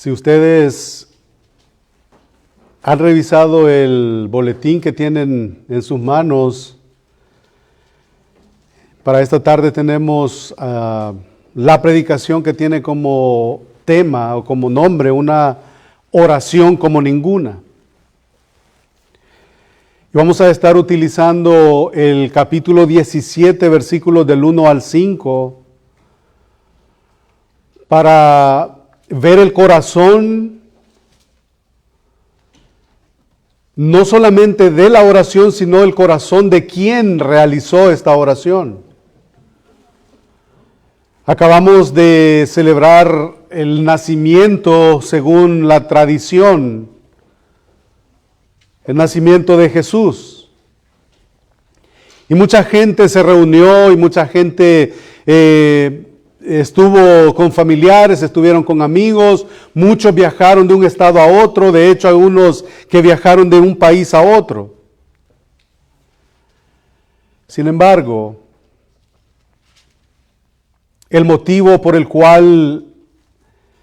Si ustedes han revisado el boletín que tienen en sus manos, para esta tarde tenemos la predicación que tiene como tema o como nombre una oración como ninguna. Y vamos a estar utilizando el capítulo 17, versículos del 1 al 5, para ver el corazón, no solamente de la oración, sino el corazón de quien realizó esta oración. Acabamos de celebrar el nacimiento según la tradición, el nacimiento de Jesús. Y mucha gente se reunió y mucha gente estuvo con familiares, estuvieron con amigos, muchos viajaron de un estado a otro, de hecho hay unos que viajaron de un país a otro. Sin embargo, el motivo por el cual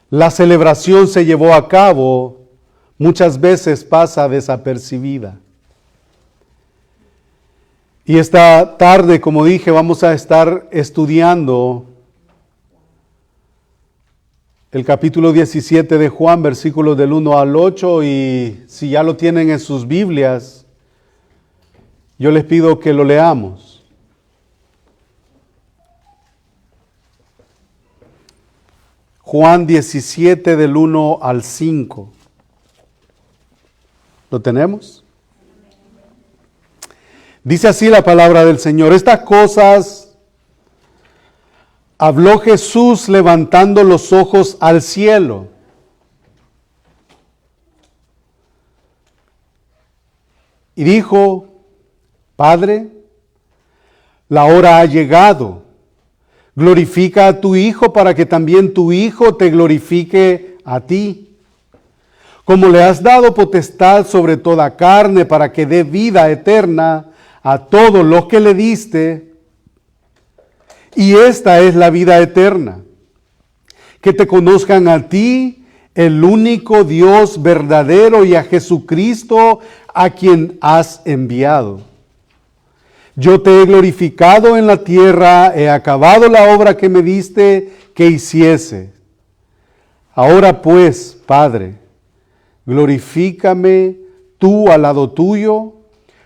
la celebración se llevó a cabo muchas veces pasa desapercibida. Y esta tarde, como dije, vamos a estar estudiando el capítulo 17 de Juan, versículos del 1 al 8, y si ya lo tienen en sus Biblias, yo les pido que lo leamos. Juan 17 del 1 al 5. ¿Lo tenemos? Dice así la palabra del Señor: estas cosas habló Jesús levantando los ojos al cielo. Y dijo: Padre, la hora ha llegado. Glorifica a tu Hijo para que también tu Hijo te glorifique a ti. Como le has dado potestad sobre toda carne para que dé vida eterna a todos los que le diste. Y esta es la vida eterna, que te conozcan a ti, el único Dios verdadero, y a Jesucristo, a quien has enviado. Yo te he glorificado en la tierra, he acabado la obra que me diste que hiciese. Ahora pues, Padre, glorifícame tú al lado tuyo,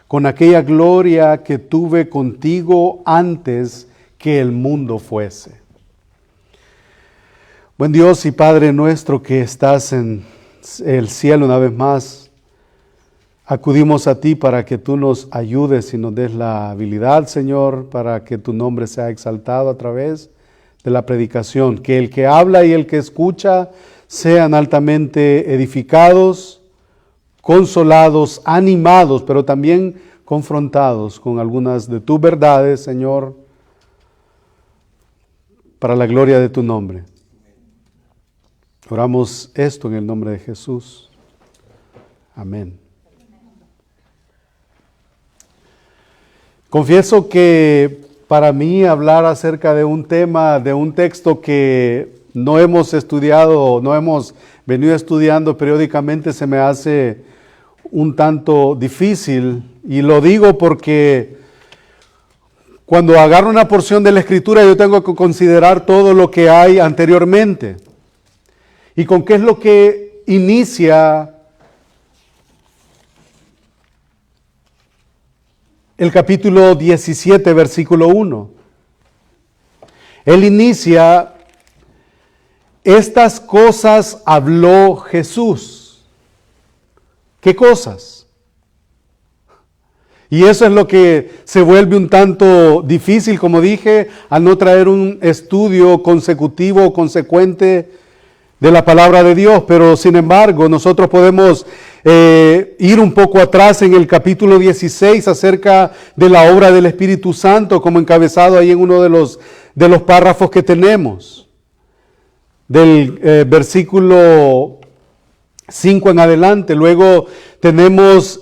con aquella gloria que tuve contigo antes que el mundo fuese. Buen Dios y Padre nuestro que estás en el cielo, una vez más, acudimos a ti para que tú nos ayudes y nos des la habilidad, Señor, para que tu nombre sea exaltado a través de la predicación. Que el que habla y el que escucha sean altamente edificados, consolados, animados, pero también confrontados con algunas de tus verdades, Señor, para la gloria de tu nombre. Oramos esto en el nombre de Jesús. Amén. Confieso que para mí hablar acerca de un tema, de un texto que no hemos estudiado, no hemos venido estudiando periódicamente, se me hace un tanto difícil. Y lo digo porque cuando agarro una porción de la Escritura, yo tengo que considerar todo lo que hay anteriormente. ¿Y con qué es lo que inicia el capítulo 17, versículo 1? Él inicia: estas cosas habló Jesús. ¿Qué cosas? Y eso es lo que se vuelve un tanto difícil, como dije, al no traer un estudio consecutivo o consecuente de la palabra de Dios. Pero sin embargo, nosotros podemos ir un poco atrás en el capítulo 16 acerca de la obra del Espíritu Santo, como encabezado ahí en uno de los párrafos que tenemos. Del versículo 5 en adelante. Luego tenemos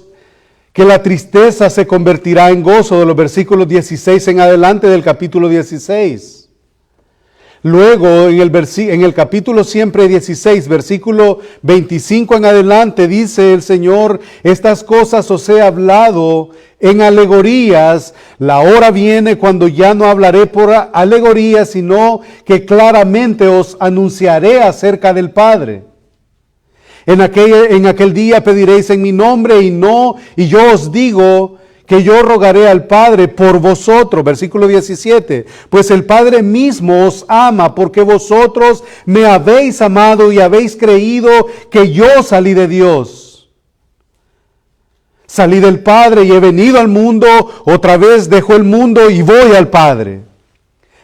que la tristeza se convertirá en gozo, de los versículos 16 en adelante del capítulo 16. Luego, en el capítulo siempre 16, versículo 25 en adelante, dice el Señor: estas cosas os he hablado en alegorías. La hora viene cuando ya no hablaré por alegorías, sino que claramente os anunciaré acerca del Padre. En aquel día pediréis en mi nombre y yo os digo que yo rogaré al Padre por vosotros. Versículo 17. Pues el Padre mismo os ama, porque vosotros me habéis amado y habéis creído que yo salí de Dios. Salí del Padre y he venido al mundo, otra vez dejo el mundo y voy al Padre.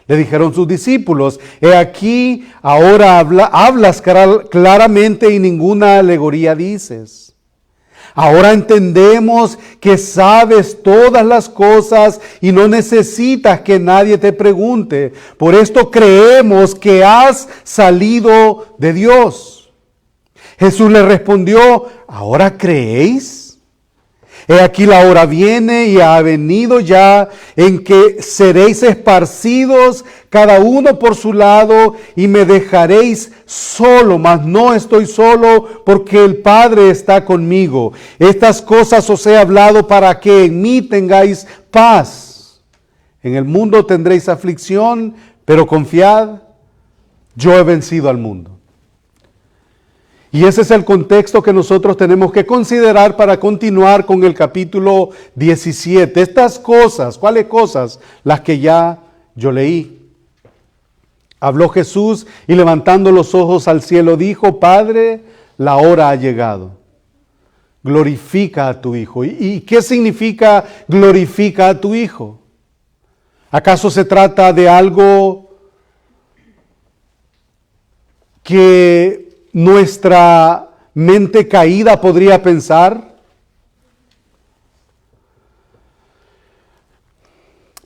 Le dijeron sus discípulos: he aquí, ahora hablas claramente y ninguna alegoría dices. Ahora entendemos que sabes todas las cosas y no necesitas que nadie te pregunte. Por esto creemos que has salido de Dios. Jesús le respondió: ¿ahora creéis? He aquí la hora viene y ha venido ya en que seréis esparcidos cada uno por su lado y me dejaréis solo, mas no estoy solo porque el Padre está conmigo. Estas cosas os he hablado para que en mí tengáis paz. En el mundo tendréis aflicción, pero confiad, yo he vencido al mundo. Y ese es el contexto que nosotros tenemos que considerar para continuar con el capítulo 17. Estas cosas, ¿cuáles cosas? Las que ya yo leí. Habló Jesús y levantando los ojos al cielo dijo: Padre, la hora ha llegado. Glorifica a tu Hijo. ¿Y qué significa glorifica a tu Hijo? ¿Acaso se trata de algo que nuestra mente caída podría pensar?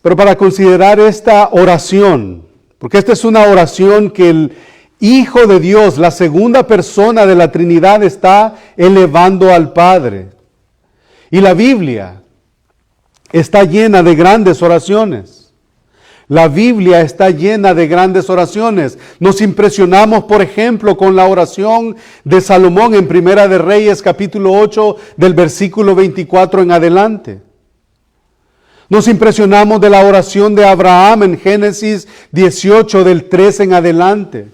Pero para considerar esta oración, porque esta es una oración que el Hijo de Dios, la segunda persona de la Trinidad, está elevando al Padre. Y la Biblia está llena de grandes oraciones. La Biblia está llena de grandes oraciones. Nos impresionamos, por ejemplo, con la oración de Salomón en Primera de Reyes, capítulo 8, del versículo 24 en adelante. Nos impresionamos de la oración de Abraham en Génesis 18, del 3 en adelante.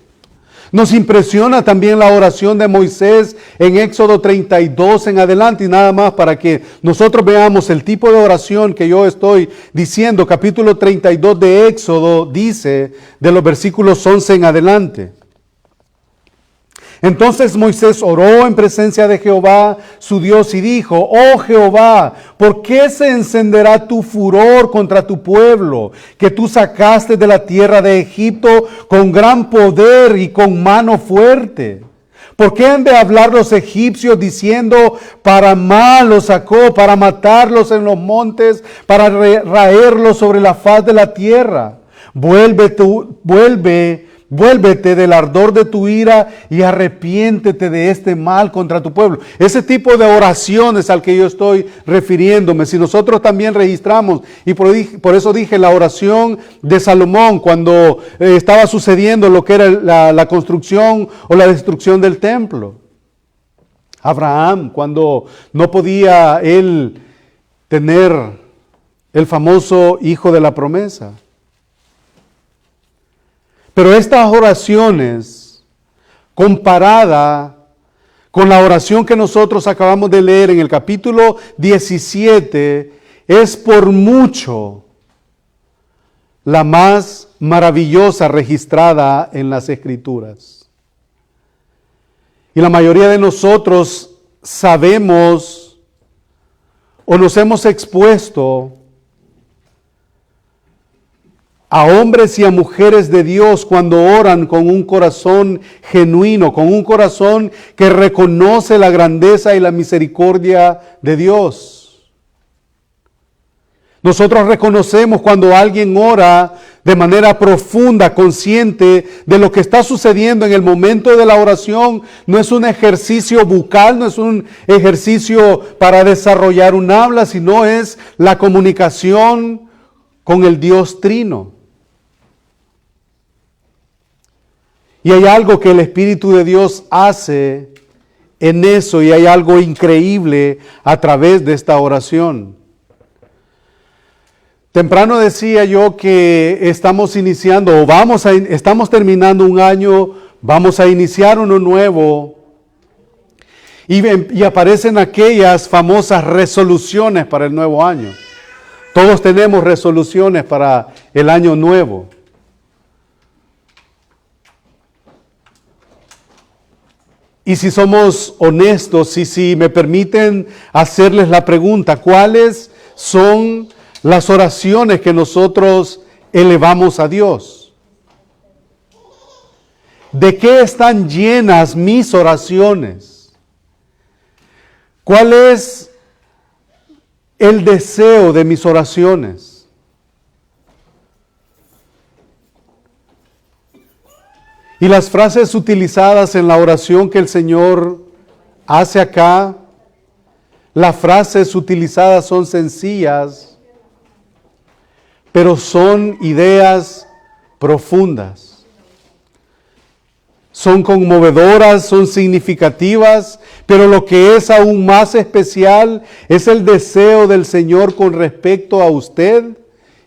Nos impresiona también la oración de Moisés en Éxodo 32 en adelante. Y nada más para que nosotros veamos el tipo de oración que yo estoy diciendo. Capítulo 32 de Éxodo dice de los versículos 11 en adelante: entonces Moisés oró en presencia de Jehová su Dios y dijo: oh Jehová, ¿por qué se encenderá tu furor contra tu pueblo, que tú sacaste de la tierra de Egipto con gran poder y con mano fuerte? ¿Por qué han de hablar los egipcios diciendo: para mal los sacó, para matarlos en los montes, para raerlos sobre la faz de la tierra? Vuélvete del ardor de tu ira y arrepiéntete de este mal contra tu pueblo. Ese tipo de oraciones al que yo estoy refiriéndome. Si nosotros también registramos, y por eso dije la oración de Salomón cuando estaba sucediendo lo que era la construcción o la destrucción del templo. Abraham, cuando no podía él tener el famoso hijo de la promesa. Pero estas oraciones, comparada con la oración que nosotros acabamos de leer en el capítulo 17, es por mucho la más maravillosa registrada en las Escrituras. Y la mayoría de nosotros sabemos o nos hemos expuesto a hombres y a mujeres de Dios cuando oran con un corazón genuino, con un corazón que reconoce la grandeza y la misericordia de Dios. Nosotros reconocemos cuando alguien ora de manera profunda, consciente de lo que está sucediendo en el momento de la oración. No es un ejercicio bucal, no es un ejercicio para desarrollar un habla, sino es la comunicación con el Dios Trino. Y hay algo que el Espíritu de Dios hace en eso, y hay algo increíble a través de esta oración. Temprano decía yo que estamos iniciando, estamos terminando un año, vamos a iniciar uno nuevo, y aparecen aquellas famosas resoluciones para el nuevo año. Todos tenemos resoluciones para el año nuevo. Y si somos honestos, y si me permiten hacerles la pregunta, ¿cuáles son las oraciones que nosotros elevamos a Dios? ¿De qué están llenas mis oraciones? ¿Cuál es el deseo de mis oraciones? Y las frases utilizadas en la oración que el Señor hace acá, las frases utilizadas son sencillas, pero son ideas profundas. Son conmovedoras, son significativas, pero lo que es aún más especial es el deseo del Señor con respecto a usted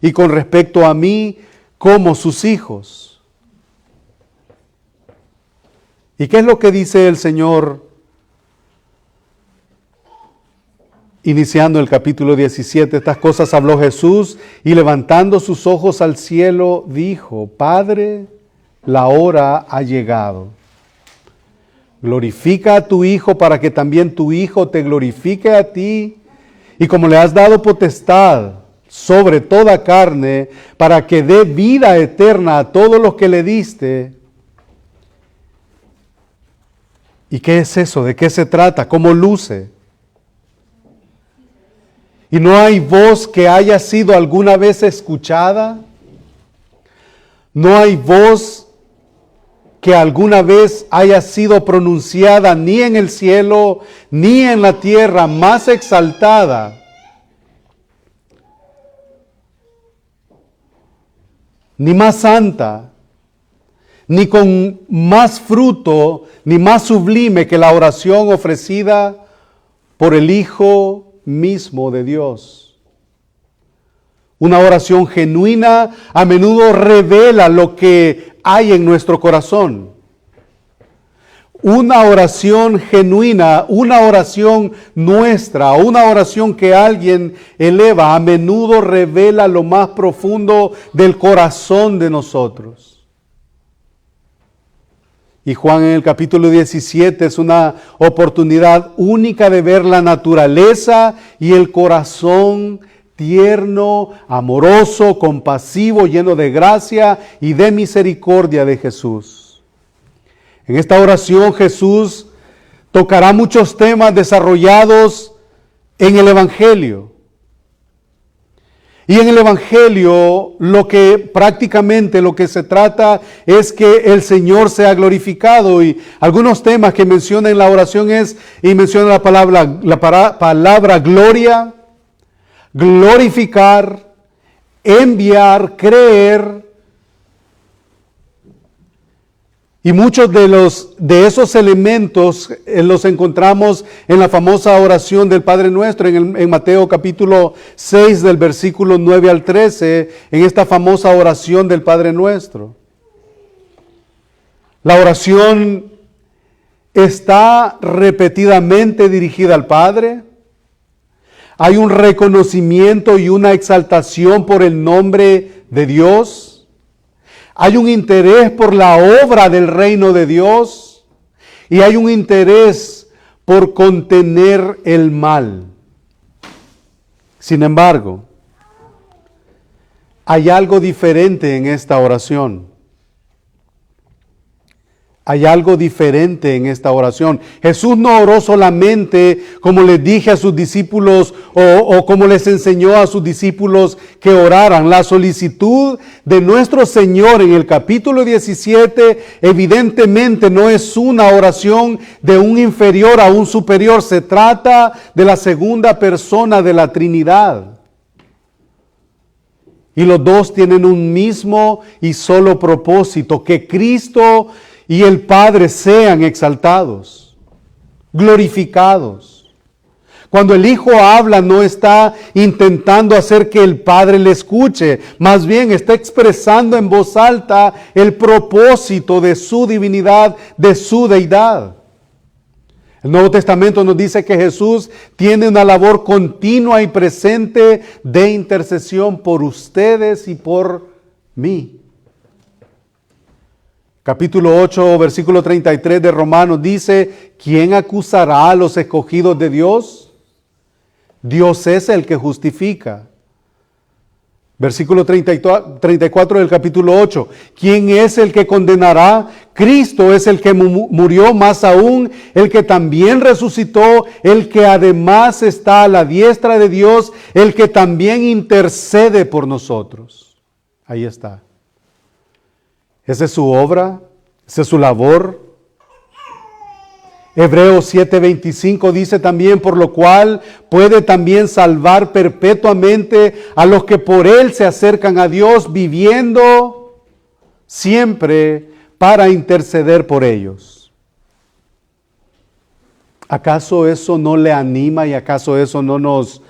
y con respecto a mí como sus hijos. ¿Y qué es lo que dice el Señor iniciando el capítulo 17? Estas cosas habló Jesús y levantando sus ojos al cielo dijo: Padre, la hora ha llegado. Glorifica a tu Hijo para que también tu Hijo te glorifique a ti. Y como le has dado potestad sobre toda carne, para que dé vida eterna a todos los que le diste. ¿Y qué es eso? ¿De qué se trata? ¿Cómo luce? ¿Y no hay voz que haya sido alguna vez escuchada? ¿No hay voz que alguna vez haya sido pronunciada ni en el cielo ni en la tierra más exaltada ni más santa, ni con más fruto, ni más sublime que la oración ofrecida por el Hijo mismo de Dios? Una oración genuina a menudo revela lo que hay en nuestro corazón. Una oración genuina, una oración nuestra, una oración que alguien eleva, a menudo revela lo más profundo del corazón de nosotros. Y Juan en el capítulo 17 es una oportunidad única de ver la naturaleza y el corazón tierno, amoroso, compasivo, lleno de gracia y de misericordia de Jesús. En esta oración Jesús tocará muchos temas desarrollados en el Evangelio. Y en el Evangelio prácticamente lo que se trata es que el Señor sea glorificado. Y algunos temas que menciona en la oración menciona la palabra gloria, glorificar, enviar, creer. Y muchos de esos elementos los encontramos en la famosa oración del Padre Nuestro, en Mateo capítulo 6 del versículo 9 al 13, en esta famosa oración del Padre Nuestro. La oración está repetidamente dirigida al Padre. Hay un reconocimiento y una exaltación por el nombre de Dios. Hay un interés por la obra del reino de Dios. Y hay un interés por contener el mal. Sin embargo, hay algo diferente en esta oración. Hay algo diferente en esta oración. Jesús no oró solamente como les dije a sus discípulos o como les enseñó a sus discípulos que oraran. La solicitud de nuestro Señor en el capítulo 17 evidentemente no es una oración de un inferior a un superior. Se trata de la segunda persona de la Trinidad. Y los dos tienen un mismo y solo propósito, que Cristo y el Padre sean exaltados, glorificados. Cuando el Hijo habla, no está intentando hacer que el Padre le escuche, más bien está expresando en voz alta el propósito de su divinidad, de su deidad. El Nuevo Testamento nos dice que Jesús tiene una labor continua y presente de intercesión por ustedes y por mí. Capítulo 8, versículo 33 de Romanos dice, ¿quién acusará a los escogidos de Dios? Dios es el que justifica. Versículo 34 del capítulo 8. ¿Quién es el que condenará? Cristo es el que murió, más aún el que también resucitó, el que además está a la diestra de Dios, el que también intercede por nosotros. Ahí está. Esa es su obra, esa es su labor. Hebreos 7:25 dice también, por lo cual puede también salvar perpetuamente a los que por Él se acercan a Dios, viviendo siempre para interceder por ellos. ¿Acaso eso no le anima y acaso eso no nos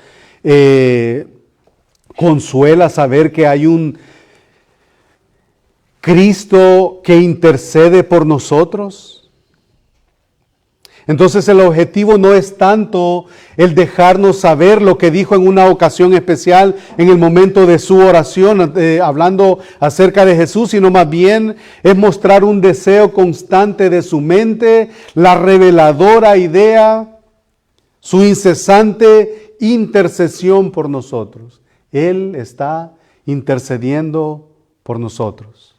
consuela saber que hay un Cristo que intercede por nosotros? Entonces el objetivo no es tanto el dejarnos saber lo que dijo en una ocasión especial en el momento de su oración, hablando acerca de Jesús, sino más bien es mostrar un deseo constante de su mente, la reveladora idea, su incesante intercesión por nosotros. Él está intercediendo por nosotros.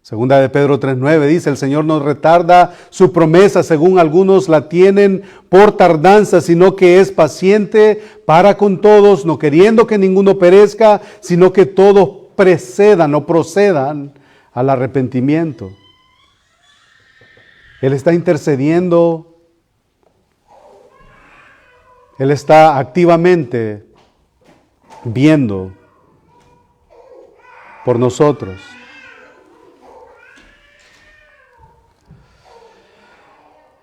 Segunda de Pedro 3:9 dice, el Señor no retarda su promesa, según algunos la tienen por tardanza, sino que es paciente para con todos, no queriendo que ninguno perezca, sino que todos procedan al arrepentimiento. Él está intercediendo, Él está activamente viendo por nosotros.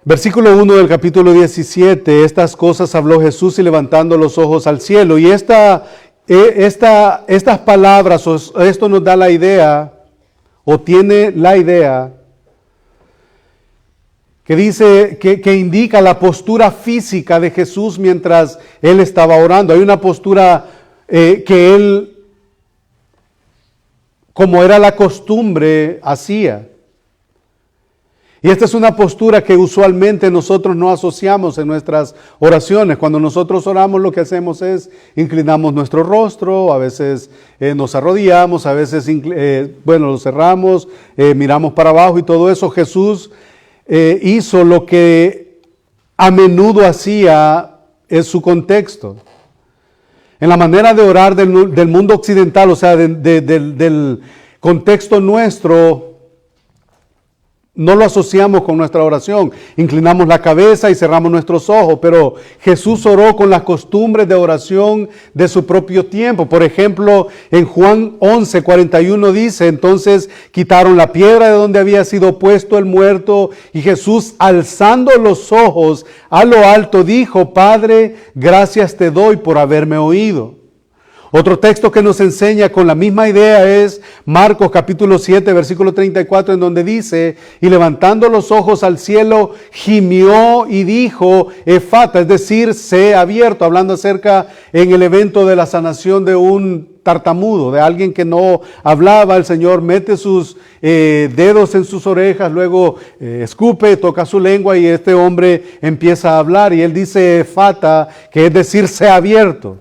Versículo 1 del capítulo 17, estas cosas habló Jesús y levantando los ojos al cielo. Y estas palabras, esto nos da la idea, o tiene la idea, que dice, que indica la postura física de Jesús mientras Él estaba orando. Hay una postura que Él, como era la costumbre, hacía. Y esta es una postura que usualmente nosotros no asociamos en nuestras oraciones. Cuando nosotros oramos, lo que hacemos es inclinamos nuestro rostro, a veces nos arrodillamos, a veces lo cerramos, miramos para abajo y todo eso. Jesús hizo lo que a menudo hacía en su contexto. En la manera de orar del mundo occidental, o sea, del contexto nuestro, no lo asociamos con nuestra oración. Inclinamos la cabeza y cerramos nuestros ojos, pero Jesús oró con las costumbres de oración de su propio tiempo. Por ejemplo, en Juan 11:41 dice, entonces quitaron la piedra de donde había sido puesto el muerto, y Jesús, alzando los ojos a lo alto, dijo, Padre, gracias te doy por haberme oído. Otro texto que nos enseña con la misma idea es Marcos capítulo 7, versículo 34, en donde dice, y levantando los ojos al cielo, gimió y dijo, Efata, es decir, sé abierto, hablando acerca en el evento de la sanación de un tartamudo, de alguien que no hablaba. El Señor mete sus dedos en sus orejas, luego escupe, toca su lengua y este hombre empieza a hablar. Y él dice Efata, que es decir, sé abierto.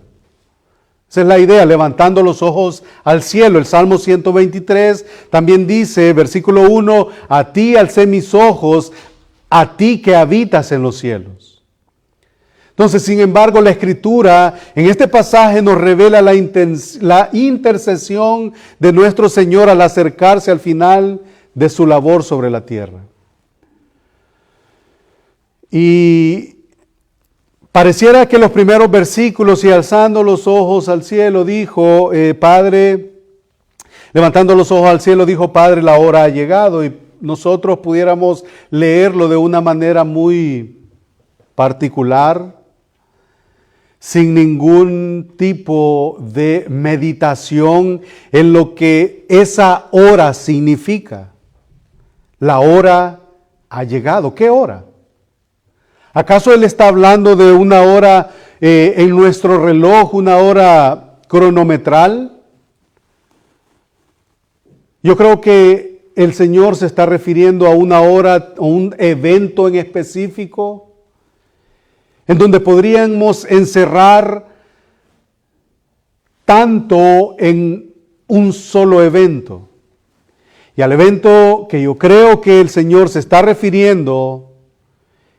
Esa es la idea, levantando los ojos al cielo. El Salmo 123 también dice, versículo 1, a ti alcé mis ojos, a ti que habitas en los cielos. Entonces, sin embargo, la Escritura en este pasaje nos revela la intercesión de nuestro Señor al acercarse al final de su labor sobre la tierra. Y pareciera que los primeros versículos, y alzando los ojos al cielo, dijo, Padre, levantando los ojos al cielo, dijo, Padre, la hora ha llegado. Y nosotros pudiéramos leerlo de una manera muy particular, sin ningún tipo de meditación en lo que esa hora significa. La hora ha llegado. ¿Qué hora? ¿Acaso Él está hablando de una hora en nuestro reloj, una hora cronometral? Yo creo que el Señor se está refiriendo a una hora o un evento en específico en donde podríamos encerrar tanto en un solo evento. Y al evento que yo creo que el Señor se está refiriendo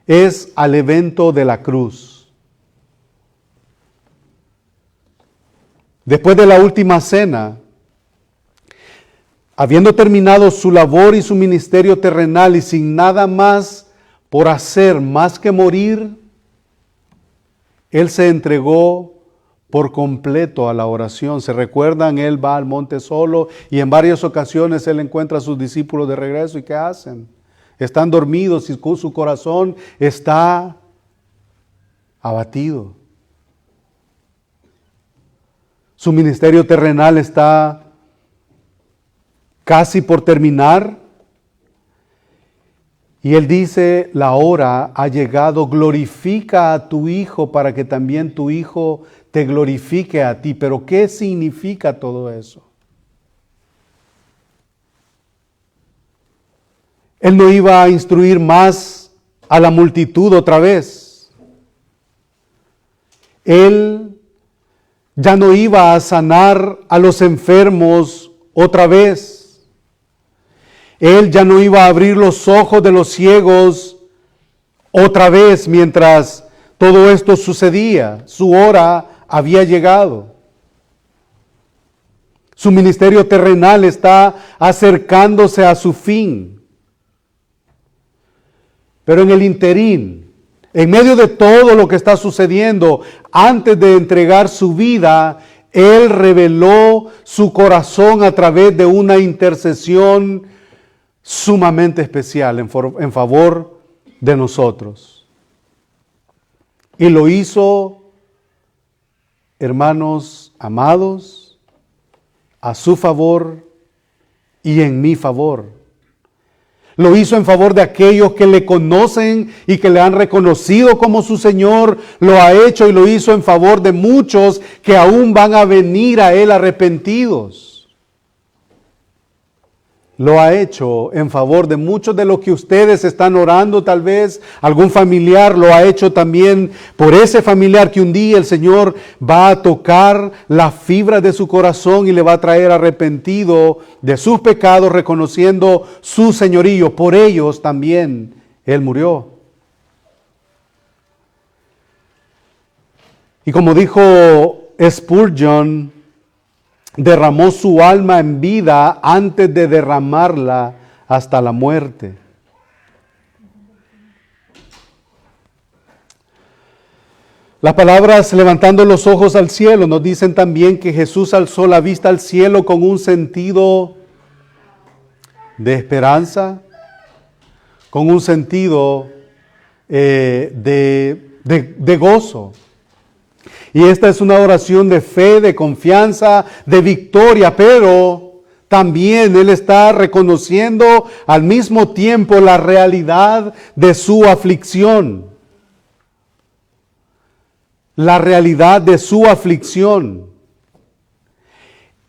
es al evento de la cruz. Después de la última cena, habiendo terminado su labor y su ministerio terrenal y sin nada más por hacer más que morir, Él se entregó por completo a la oración. ¿Se recuerdan? Él va al monte solo y en varias ocasiones Él encuentra a sus discípulos de regreso. ¿Y qué hacen? Están dormidos y su corazón está abatido. Su ministerio terrenal está casi por terminar. Y Él dice, la hora ha llegado, glorifica a tu Hijo para que también tu Hijo te glorifique a ti. Pero ¿qué significa todo eso? Él no iba a instruir más a la multitud otra vez. Él ya no iba a sanar a los enfermos otra vez. Él ya no iba a abrir los ojos de los ciegos otra vez mientras todo esto sucedía. Su hora había llegado. Su ministerio terrenal está acercándose a su fin. Pero en el interín, en medio de todo lo que está sucediendo, antes de entregar su vida, Él reveló su corazón a través de una intercesión sumamente especial en favor de nosotros. Y lo hizo, hermanos amados, a su favor y en mi favor. Lo hizo en favor de aquellos que le conocen y que le han reconocido como su Señor. Lo ha hecho y lo hizo en favor de muchos que aún van a venir a Él arrepentidos. Lo ha hecho en favor de muchos de los que ustedes están orando, tal vez algún familiar. Lo ha hecho también por ese familiar que un día el Señor va a tocar la fibra de su corazón y le va a traer arrepentido de sus pecados, reconociendo su señorío. Por ellos también Él murió. Y como dijo Spurgeon, derramó su alma en vida antes de derramarla hasta la muerte. Las palabras levantando los ojos al cielo nos dicen también que Jesús alzó la vista al cielo con un sentido de esperanza, con un sentido de gozo. Y esta es una oración de fe, de confianza, de victoria, pero también Él está reconociendo al mismo tiempo la realidad de su aflicción. La realidad de su aflicción.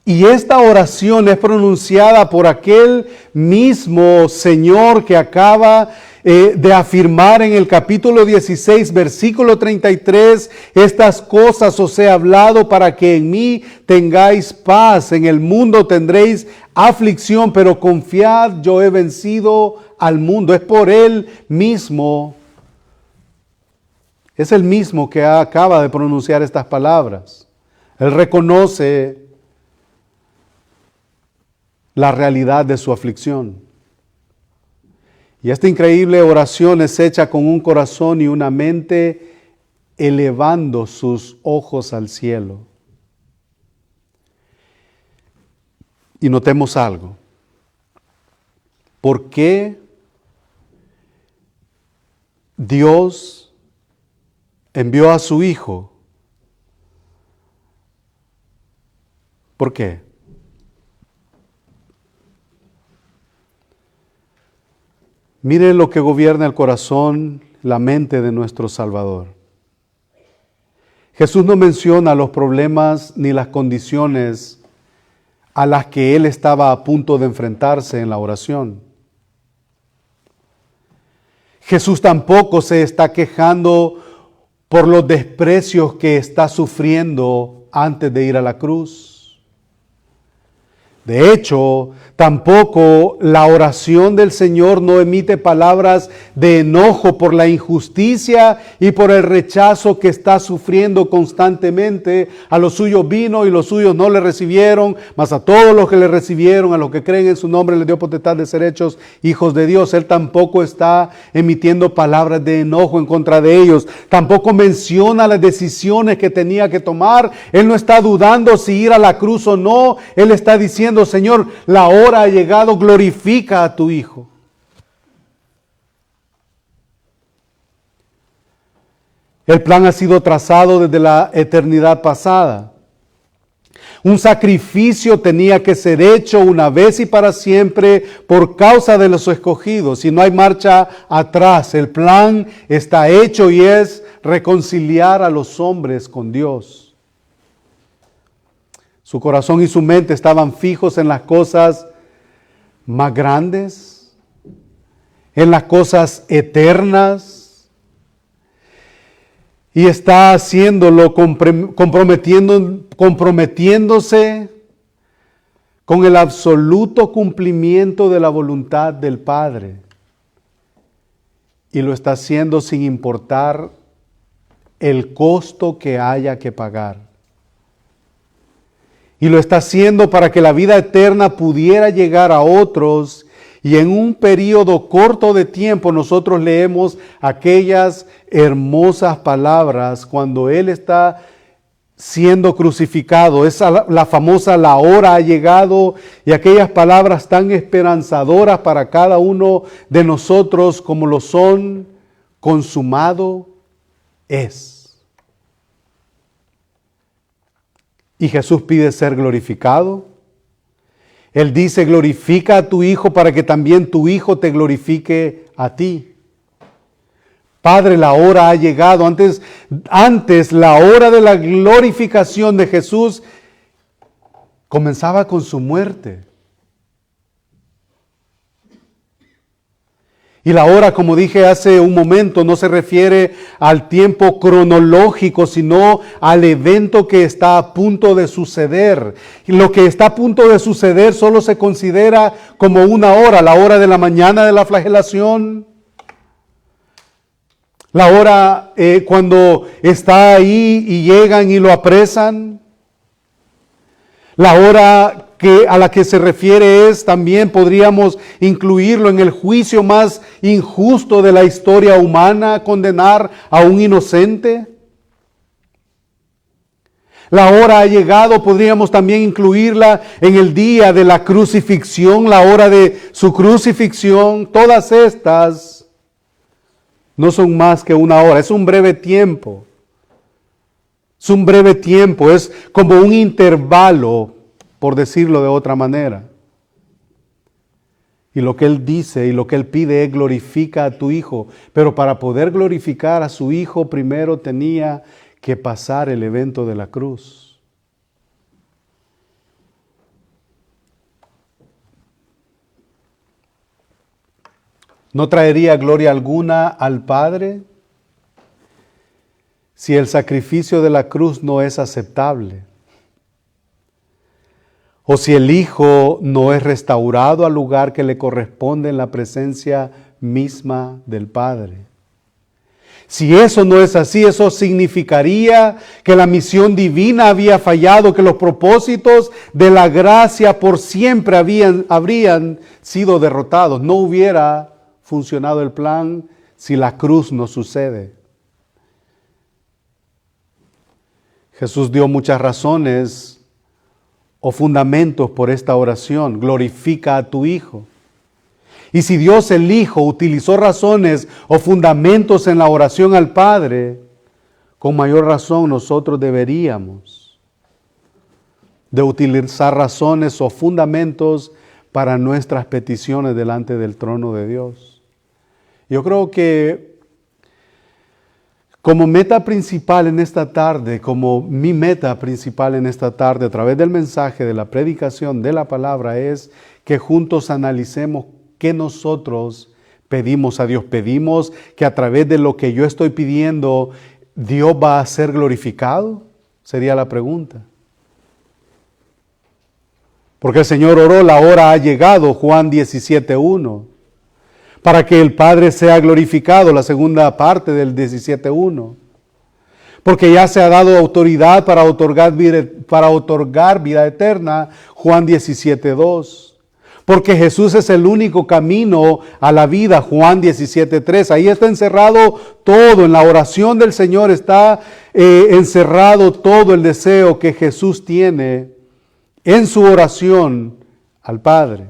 Y esta oración es pronunciada por aquel mismo Señor que acaba de afirmar en el capítulo 16, versículo 33, estas cosas os he hablado para que en mí tengáis paz. En el mundo tendréis aflicción, pero confiad, yo he vencido al mundo. Es por Él mismo. Es el mismo que acaba de pronunciar estas palabras. Él reconoce la realidad de su aflicción. Y esta increíble oración es hecha con un corazón y una mente elevando sus ojos al cielo. Y notemos algo. ¿por qué Dios envió a su Hijo? ¿Por qué? Mire lo que gobierna el corazón, la mente de nuestro Salvador. Jesús no menciona los problemas ni las condiciones a las que Él estaba a punto de enfrentarse en la oración. Jesús tampoco se está quejando por los desprecios que está sufriendo antes de ir a la cruz. De hecho, tampoco la oración del Señor no emite palabras de enojo por la injusticia y por el rechazo que está sufriendo constantemente. A los suyos vino y los suyos no le recibieron, mas a todos los que le recibieron, a los que creen en su nombre, les dio potestad de ser hechos hijos de Dios. Él tampoco está emitiendo palabras de enojo en contra de ellos. Tampoco menciona las decisiones que tenía que tomar. Él no está dudando si ir a la cruz o no. Él está diciendo: Señor, la hora ha llegado, glorifica a tu Hijo. El plan ha sido trazado desde la eternidad pasada. Un sacrificio tenía que ser hecho una vez y para siempre por causa de los escogidos. Y no hay marcha atrás. El plan está hecho y es reconciliar a los hombres con Dios. Su corazón y su mente estaban fijos en las cosas más grandes, en las cosas eternas, y está haciéndolo comprometiéndose con el absoluto cumplimiento de la voluntad del Padre. Y lo está haciendo sin importar el costo que haya que pagar. Y lo está haciendo para que la vida eterna pudiera llegar a otros, y en un periodo corto de tiempo nosotros leemos aquellas hermosas palabras cuando Él está siendo crucificado. Es la famosa "la hora ha llegado", y aquellas palabras tan esperanzadoras para cada uno de nosotros como lo son: consumado es. Y Jesús pide ser glorificado. Él dice: glorifica a tu Hijo para que también tu Hijo te glorifique a ti. Padre, la hora ha llegado. Antes la hora de la glorificación de Jesús comenzaba con su muerte. Y la hora, como dije hace un momento, no se refiere al tiempo cronológico, sino al evento que está a punto de suceder. Y lo que está a punto de suceder solo se considera como una hora: la hora de la mañana de la flagelación, la hora cuando está ahí y llegan y lo apresan, la hora a la que se refiere es, también podríamos incluirlo en el juicio más injusto de la historia humana: condenar a un inocente. La hora ha llegado, podríamos también incluirla en el día de la crucifixión, la hora de su crucifixión. Todas estas no son más que una hora, es un breve tiempo. Es un breve tiempo, es como un intervalo, por decirlo de otra manera. Y lo que Él dice y lo que Él pide es: glorifica a tu Hijo. Pero para poder glorificar a su Hijo, primero tenía que pasar el evento de la cruz. ¿No traería gloria alguna al Padre si el sacrificio de la cruz no es aceptable? O si el Hijo no es restaurado al lugar que le corresponde en la presencia misma del Padre. Si eso no es así, eso significaría que la misión divina había fallado, que los propósitos de la gracia por siempre habrían sido derrotados. No hubiera funcionado el plan si la cruz no sucede. Jesús dio muchas razones o fundamentos por esta oración: glorifica a tu Hijo. Y si Dios el Hijo utilizó razones o fundamentos en la oración al Padre, con mayor razón nosotros deberíamos de utilizar razones o fundamentos para nuestras peticiones delante del trono de Dios. Yo creo que como meta principal en esta tarde, como mi meta principal en esta tarde, a través del mensaje, de la predicación, de la palabra, es que juntos analicemos qué nosotros pedimos a Dios. Pedimos que a través de lo que yo estoy pidiendo, Dios va a ser glorificado, sería la pregunta. Porque el Señor oró, la hora ha llegado, Juan 17:1. Para que el Padre sea glorificado, la segunda parte del 17:1. Porque ya se ha dado autoridad para otorgar vida eterna, Juan 17:2. Porque Jesús es el único camino a la vida, Juan 17:3. Ahí está encerrado todo, en la oración del Señor está encerrado todo el deseo que Jesús tiene en su oración al Padre.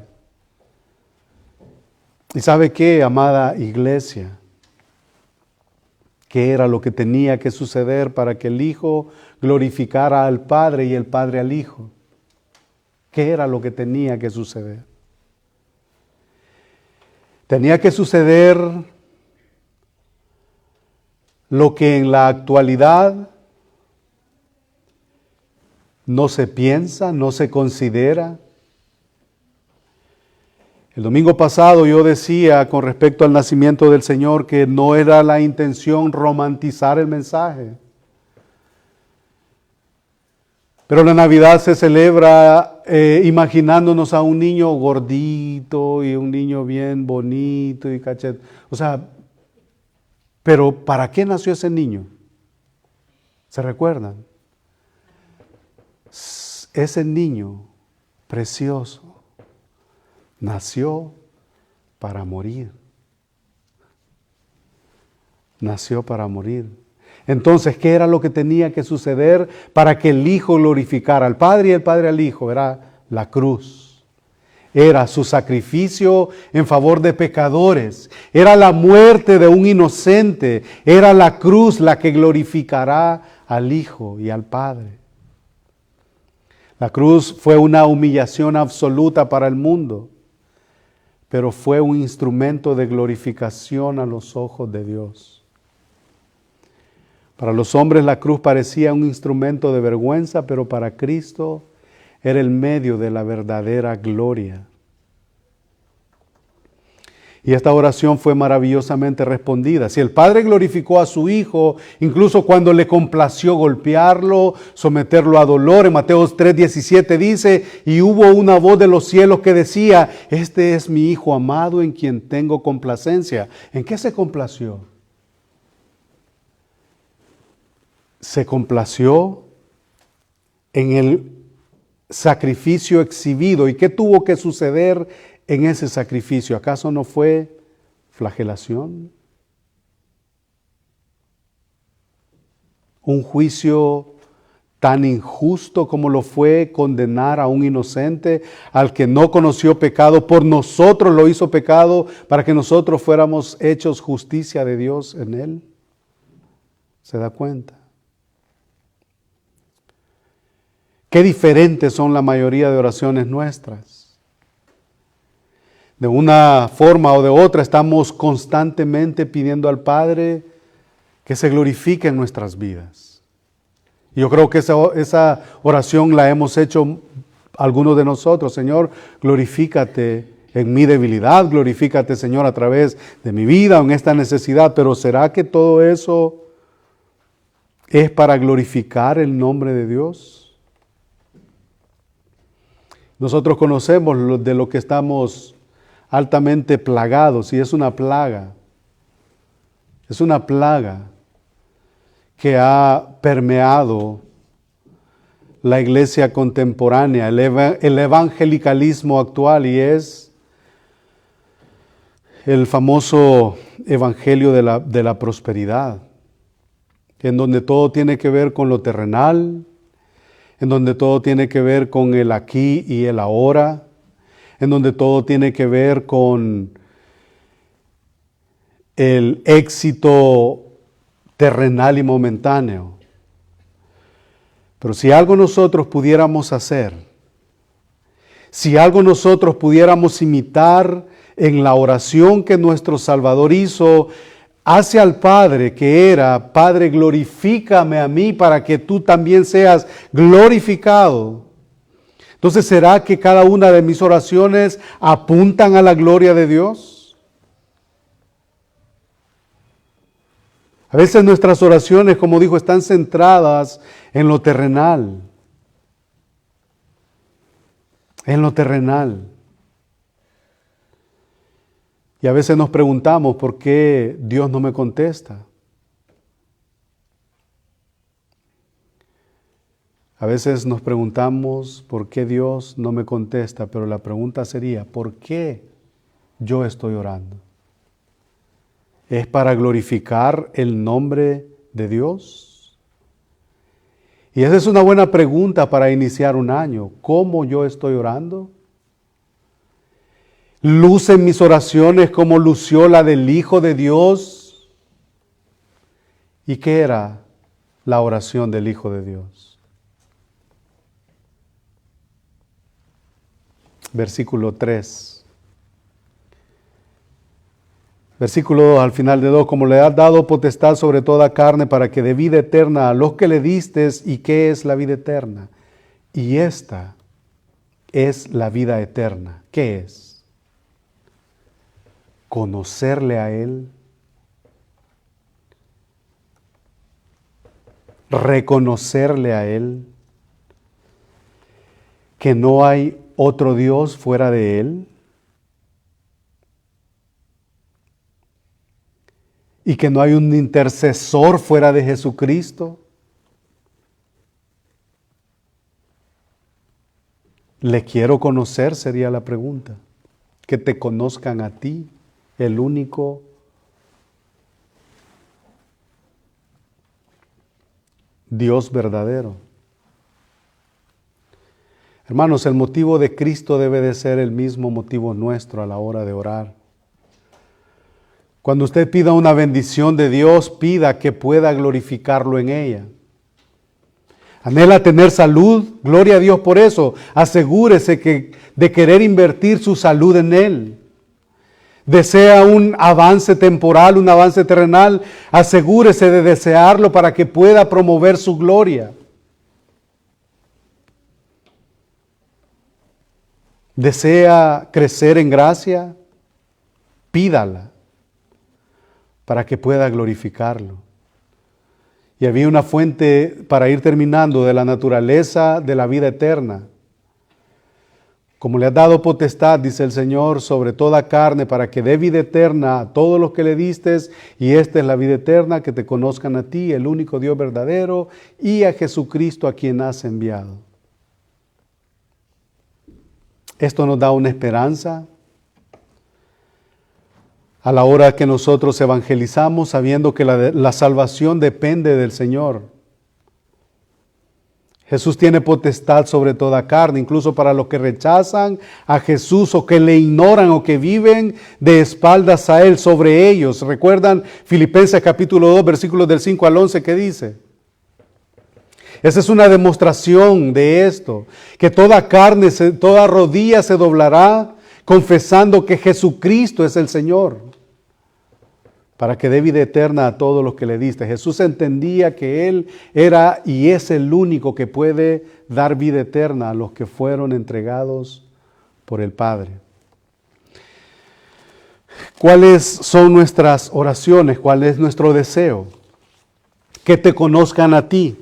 ¿Y sabe qué, amada iglesia? ¿Qué era lo que tenía que suceder para que el Hijo glorificara al Padre y el Padre al Hijo? ¿Qué era lo que tenía que suceder? Tenía que suceder lo que en la actualidad no se piensa, no se considera. El domingo pasado yo decía con respecto al nacimiento del Señor que no era la intención romantizar el mensaje. Pero la Navidad se celebra imaginándonos a un niño gordito y un niño bien bonito y cachet. O sea, pero ¿para qué nació ese niño? ¿Se recuerdan? Ese niño precioso nació para morir. Nació para morir. Entonces, ¿qué era lo que tenía que suceder para que el Hijo glorificara al Padre y el Padre al Hijo? Era la cruz. Era su sacrificio en favor de pecadores. Era la muerte de un inocente. Era la cruz la que glorificará al Hijo y al Padre. La cruz fue una humillación absoluta para el mundo, pero fue un instrumento de glorificación a los ojos de Dios. Para los hombres la cruz parecía un instrumento de vergüenza, pero para Cristo era el medio de la verdadera gloria. Y esta oración fue maravillosamente respondida. Si el Padre glorificó a su Hijo, incluso cuando le complació golpearlo, someterlo a dolor, en Mateo 3:17 dice, y hubo una voz de los cielos que decía, este es mi Hijo amado en quien tengo complacencia. ¿En qué se complació? Se complació en el sacrificio exhibido. ¿Y qué tuvo que suceder en ese sacrificio? ¿Acaso no fue flagelación? Un juicio tan injusto como lo fue condenar a un inocente, al que no conoció pecado, por nosotros lo hizo pecado, para que nosotros fuéramos hechos justicia de Dios en él. ¿Se da cuenta? Qué diferentes son la mayoría de oraciones nuestras. De una forma o de otra estamos constantemente pidiendo al Padre que se glorifique en nuestras vidas. Yo creo que esa oración la hemos hecho algunos de nosotros. Señor, glorifícate en mi debilidad, glorifícate, Señor, a través de mi vida, en esta necesidad. Pero ¿será que todo eso es para glorificar el nombre de Dios? Nosotros conocemos de lo que estamos altamente plagados, y es una plaga. Es una plaga que ha permeado la iglesia contemporánea, el evangelicalismo actual, y es el famoso evangelio de la prosperidad, en donde todo tiene que ver con lo terrenal, en donde todo tiene que ver con el aquí y el ahora, en donde todo tiene que ver con el éxito terrenal y momentáneo. Pero si algo nosotros pudiéramos hacer, si algo nosotros pudiéramos imitar en la oración que nuestro Salvador hizo hacia el Padre, que era: Padre, glorifícame a mí para que tú también seas glorificado. Entonces, ¿será que cada una de mis oraciones apuntan a la gloria de Dios? A veces nuestras oraciones, como dijo, están centradas en lo terrenal. En lo terrenal. Y a veces nos preguntamos por qué Dios no me contesta. A veces nos preguntamos por qué Dios no me contesta, pero la pregunta sería: ¿por qué yo estoy orando? ¿Es para glorificar el nombre de Dios? Y esa es una buena pregunta para iniciar un año. ¿Cómo yo estoy orando? ¿Lucen mis oraciones como lució la del Hijo de Dios? ¿Y qué era la oración del Hijo de Dios? Versículo 3. Versículo 2, al final de 2, como le has dado potestad sobre toda carne para que dé vida eterna a los que le distes. ¿Y qué es la vida eterna? Y esta es la vida eterna. ¿Qué es? Conocerle a Él, reconocerle a Él, que no hay otro Dios fuera de Él, y que no hay un intercesor fuera de Jesucristo. ¿Le quiero conocer? Sería la pregunta. Que te conozcan a ti, el único Dios verdadero. Hermanos, el motivo de Cristo debe de ser el mismo motivo nuestro a la hora de orar. Cuando usted pida una bendición de Dios, pida que pueda glorificarlo en ella. Anhela tener salud, gloria a Dios por eso. Asegúrese de querer invertir su salud en Él. Desea un avance temporal, un avance terrenal, asegúrese de desearlo para que pueda promover su gloria. Desea crecer en gracia, pídala para que pueda glorificarlo. Y había una fuente, para ir terminando, de la naturaleza de la vida eterna. Como le has dado potestad, dice el Señor, sobre toda carne, para que dé vida eterna a todos los que le distes, y esta es la vida eterna, que te conozcan a ti, el único Dios verdadero, y a Jesucristo a quien has enviado. Esto nos da una esperanza a la hora que nosotros evangelizamos, sabiendo que la salvación depende del Señor. Jesús tiene potestad sobre toda carne, incluso para los que rechazan a Jesús o que le ignoran o que viven de espaldas a Él, sobre ellos. ¿Recuerdan Filipenses capítulo 2, versículos del 5 al 11 que dice? Esa es una demostración de esto, que toda carne, toda rodilla se doblará confesando que Jesucristo es el Señor, para que dé vida eterna a todos los que le diste. Jesús entendía que Él era y es el único que puede dar vida eterna a los que fueron entregados por el Padre. ¿Cuáles son nuestras oraciones? ¿Cuál es nuestro deseo? Que te conozcan a ti.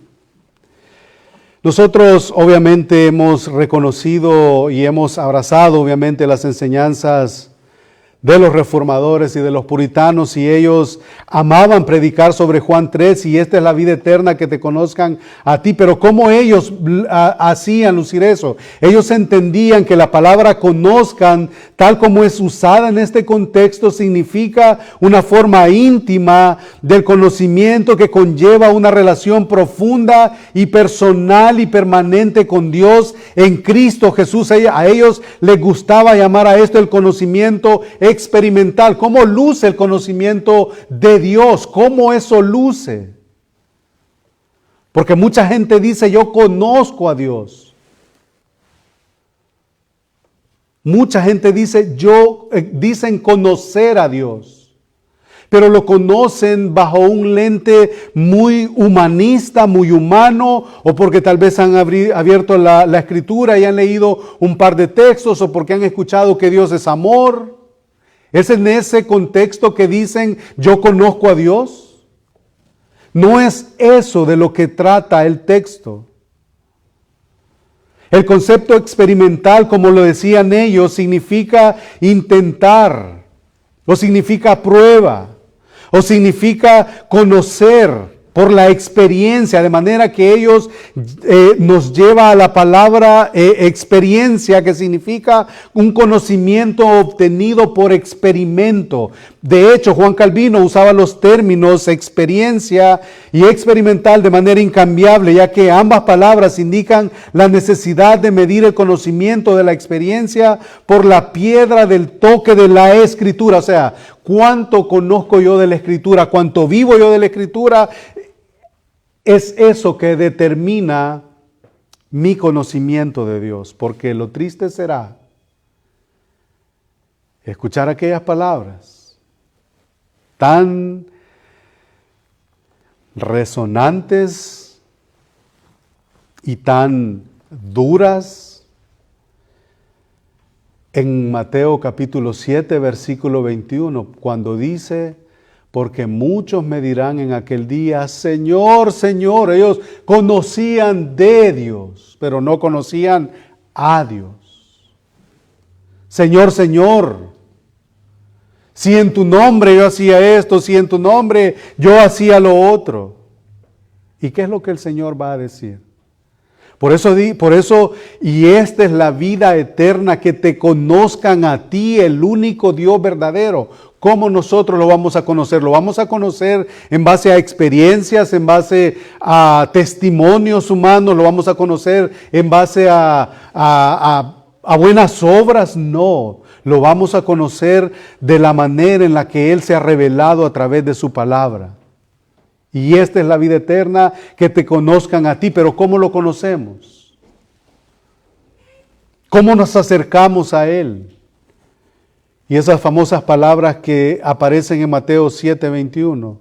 Nosotros obviamente hemos reconocido y hemos abrazado obviamente las enseñanzas de los reformadores y de los puritanos, y ellos amaban predicar sobre Juan 3, y esta es la vida eterna, que te conozcan a ti. Pero ¿cómo ellos hacían lucir eso? Ellos entendían que la palabra conozcan, tal como es usada en este contexto, significa una forma íntima del conocimiento que conlleva una relación profunda y personal y permanente con Dios en Cristo Jesús. A ellos les gustaba llamar a esto el conocimiento experimental. ¿Cómo luce el conocimiento de Dios? ¿Cómo eso luce? Porque mucha gente dice, yo conozco a Dios. Mucha gente dice, dicen conocer a Dios. Pero lo conocen bajo un lente muy humanista, muy humano, o porque tal vez han abierto la Escritura y han leído un par de textos, o porque han escuchado que Dios es amor. ¿Es en ese contexto que dicen, yo conozco a Dios? No es eso de lo que trata el texto. El concepto experimental, como lo decían ellos, significa intentar, o significa prueba, o significa conocer por la experiencia, de manera que ellos nos lleva a la palabra experiencia, que significa un conocimiento obtenido por experimento. De hecho, Juan Calvino usaba los términos experiencia y experimental de manera incambiable, ya que ambas palabras indican la necesidad de medir el conocimiento de la experiencia por la piedra del toque de la Escritura. O sea, cuánto conozco yo de la Escritura, cuánto vivo yo de la Escritura, es eso que determina mi conocimiento de Dios. Porque lo triste será escuchar aquellas palabras tan resonantes y tan duras en Mateo capítulo 7, versículo 21, cuando dice, porque muchos me dirán en aquel día, Señor, Señor. Ellos conocían de Dios, pero no conocían a Dios. Señor, Señor, si en tu nombre yo hacía esto, si en tu nombre yo hacía lo otro. ¿Y qué es lo que el Señor va a decir? Por eso, y esta es la vida eterna, que te conozcan a ti, el único Dios verdadero. ¿Cómo nosotros lo vamos a conocer? Lo vamos a conocer en base a experiencias, en base a testimonios humanos, lo vamos a conocer en base a buenas obras. No, lo vamos a conocer de la manera en la que Él se ha revelado a través de su palabra. Y esta es la vida eterna, que te conozcan a ti. Pero ¿cómo lo conocemos? ¿Cómo nos acercamos a Él? Y esas famosas palabras que aparecen en Mateo 7:21.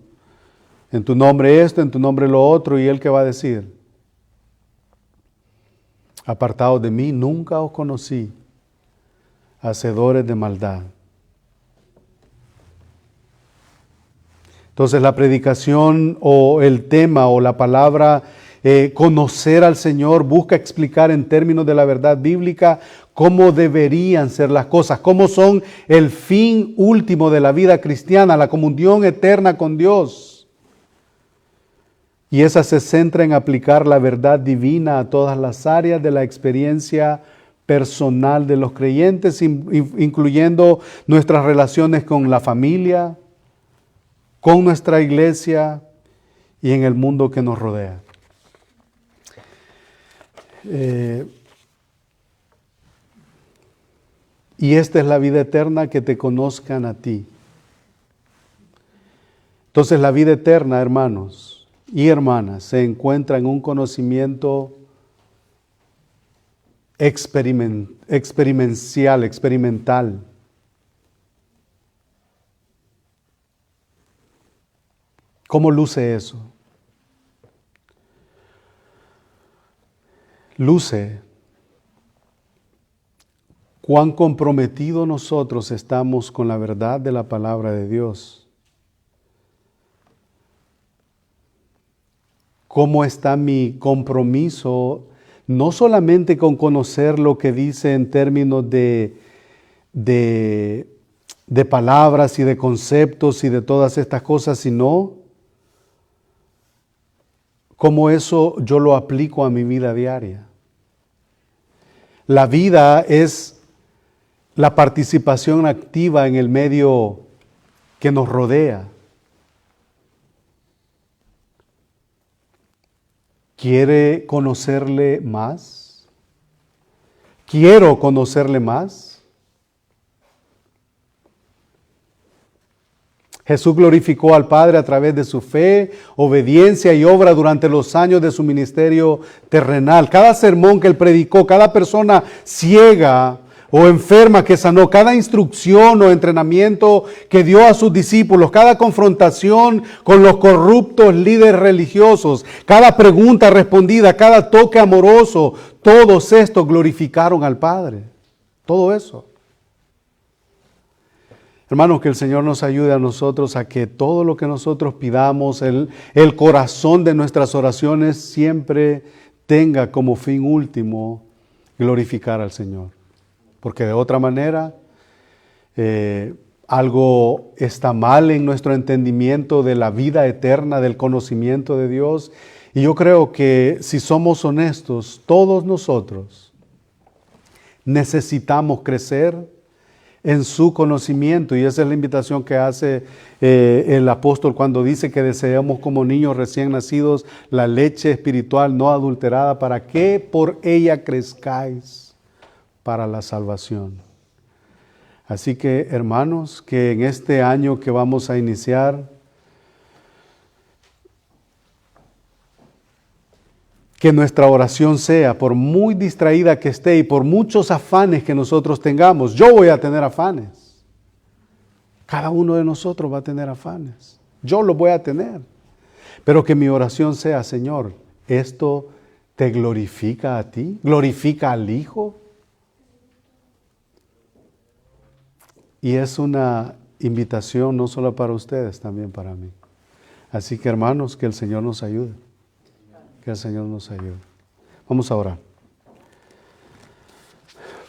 En tu nombre esto, en tu nombre lo otro. ¿Y Él qué va a decir? Apartados de mí, nunca os conocí, hacedores de maldad. Entonces la predicación o el tema o la palabra conocer al Señor busca explicar en términos de la verdad bíblica cómo deberían ser las cosas, cómo son el fin último de la vida cristiana, la comunión eterna con Dios. Y esa se centra en aplicar la verdad divina a todas las áreas de la experiencia personal de los creyentes, incluyendo nuestras relaciones con la familia, con nuestra iglesia y en el mundo que nos rodea. Y esta es la vida eterna, que te conozcan a ti. Entonces la vida eterna, hermanos y hermanas, se encuentra en un conocimiento experimental. ¿Cómo luce eso? Luce cuán comprometidos nosotros estamos con la verdad de la palabra de Dios. ¿Cómo está mi compromiso, no solamente con conocer lo que dice en términos de palabras y de conceptos y de todas estas cosas, sino cómo eso yo lo aplico a mi vida diaria? La vida es la participación activa en el medio que nos rodea. ¿Quiere conocerle más? ¿Quiero conocerle más? Jesús glorificó al Padre a través de su fe, obediencia y obra durante los años de su ministerio terrenal. Cada sermón que él predicó, cada persona ciega o enferma que sanó, cada instrucción o entrenamiento que dio a sus discípulos, cada confrontación con los corruptos líderes religiosos, cada pregunta respondida, cada toque amoroso, todos estos glorificaron al Padre. Todo eso. Hermanos, que el Señor nos ayude a nosotros a que todo lo que nosotros pidamos, el corazón de nuestras oraciones siempre tenga como fin último glorificar al Señor. Porque de otra manera, algo está mal en nuestro entendimiento de la vida eterna, del conocimiento de Dios. Y yo creo que si somos honestos, todos nosotros necesitamos crecer en su conocimiento, y esa es la invitación que hace el apóstol cuando dice que deseamos como niños recién nacidos la leche espiritual no adulterada para que por ella crezcáis para la salvación. Así que, hermanos, que en este año que vamos a iniciar, que nuestra oración sea, por muy distraída que esté y por muchos afanes que nosotros tengamos. Yo voy a tener afanes. Cada uno de nosotros va a tener afanes. Yo los voy a tener. Pero que mi oración sea, Señor, ¿esto te glorifica a ti? ¿Glorifica al Hijo? Y es una invitación no solo para ustedes, también para mí. Así que, hermanos, que el Señor nos ayude. Que el Señor nos ayude. Vamos a orar.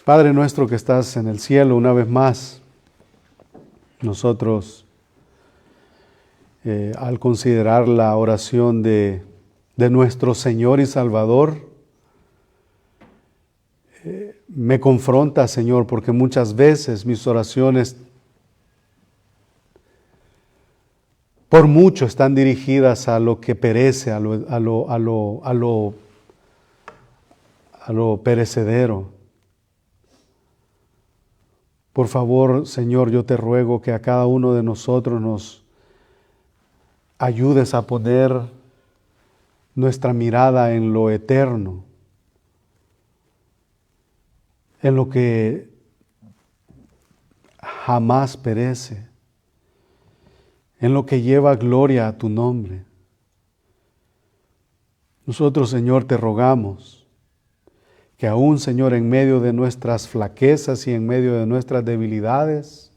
Padre nuestro que estás en el cielo, una vez más, nosotros, al considerar la oración de nuestro Señor y Salvador, me confronta, Señor, porque muchas veces mis oraciones por mucho están dirigidas a lo que perece, a lo perecedero. Por favor, Señor, yo te ruego que a cada uno de nosotros nos ayudes a poner nuestra mirada en lo eterno, en lo que jamás perece, en lo que lleva gloria a tu nombre. Nosotros, Señor, te rogamos que aún, Señor, en medio de nuestras flaquezas y en medio de nuestras debilidades,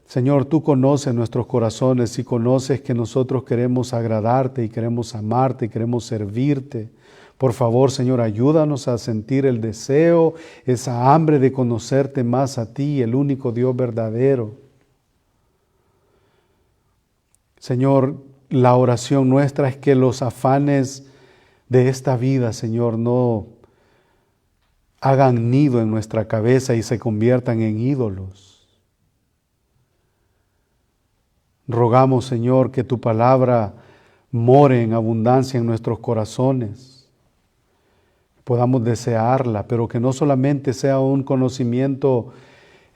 Señor, tú conoces nuestros corazones y conoces que nosotros queremos agradarte y queremos amarte y queremos servirte. Por favor, Señor, ayúdanos a sentir el deseo, esa hambre de conocerte más a ti, el único Dios verdadero. Señor, la oración nuestra es que los afanes de esta vida, Señor, no hagan nido en nuestra cabeza y se conviertan en ídolos. Rogamos, Señor, que tu palabra more en abundancia en nuestros corazones, podamos desearla, pero que no solamente sea un conocimiento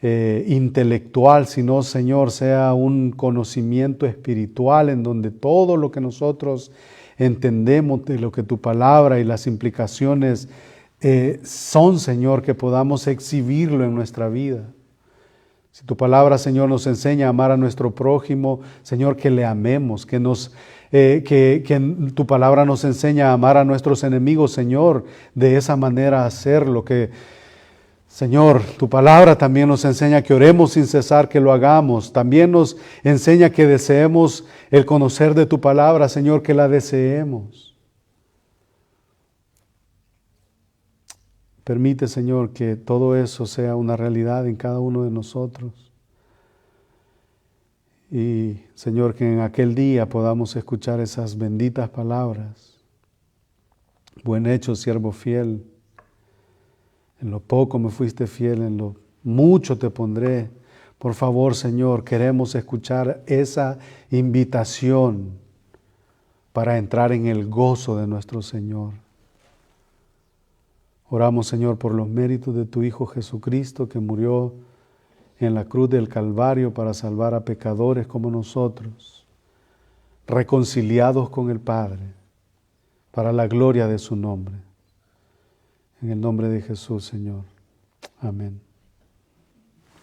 intelectual, sino, Señor, sea un conocimiento espiritual en donde todo lo que nosotros entendemos de lo que tu palabra y las implicaciones son, Señor, que podamos exhibirlo en nuestra vida. Si tu palabra, Señor, nos enseña a amar a nuestro prójimo, Señor, que le amemos, que tu palabra nos enseña a amar a nuestros enemigos, Señor, de esa manera hacerlo, Señor, tu palabra también nos enseña que oremos sin cesar, que lo hagamos. También nos enseña que deseemos el conocer de tu palabra, Señor, que la deseemos. Permite, Señor, que todo eso sea una realidad en cada uno de nosotros. Y, Señor, que en aquel día podamos escuchar esas benditas palabras. Buen hecho, siervo fiel. En lo poco me fuiste fiel, en lo mucho te pondré. Por favor, Señor, queremos escuchar esa invitación para entrar en el gozo de nuestro Señor. Oramos, Señor, por los méritos de tu Hijo Jesucristo, que murió en la cruz del Calvario para salvar a pecadores como nosotros, reconciliados con el Padre, para la gloria de su nombre. En el nombre de Jesús, Señor. Amén.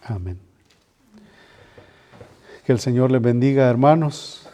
Amén. Que el Señor les bendiga, hermanos.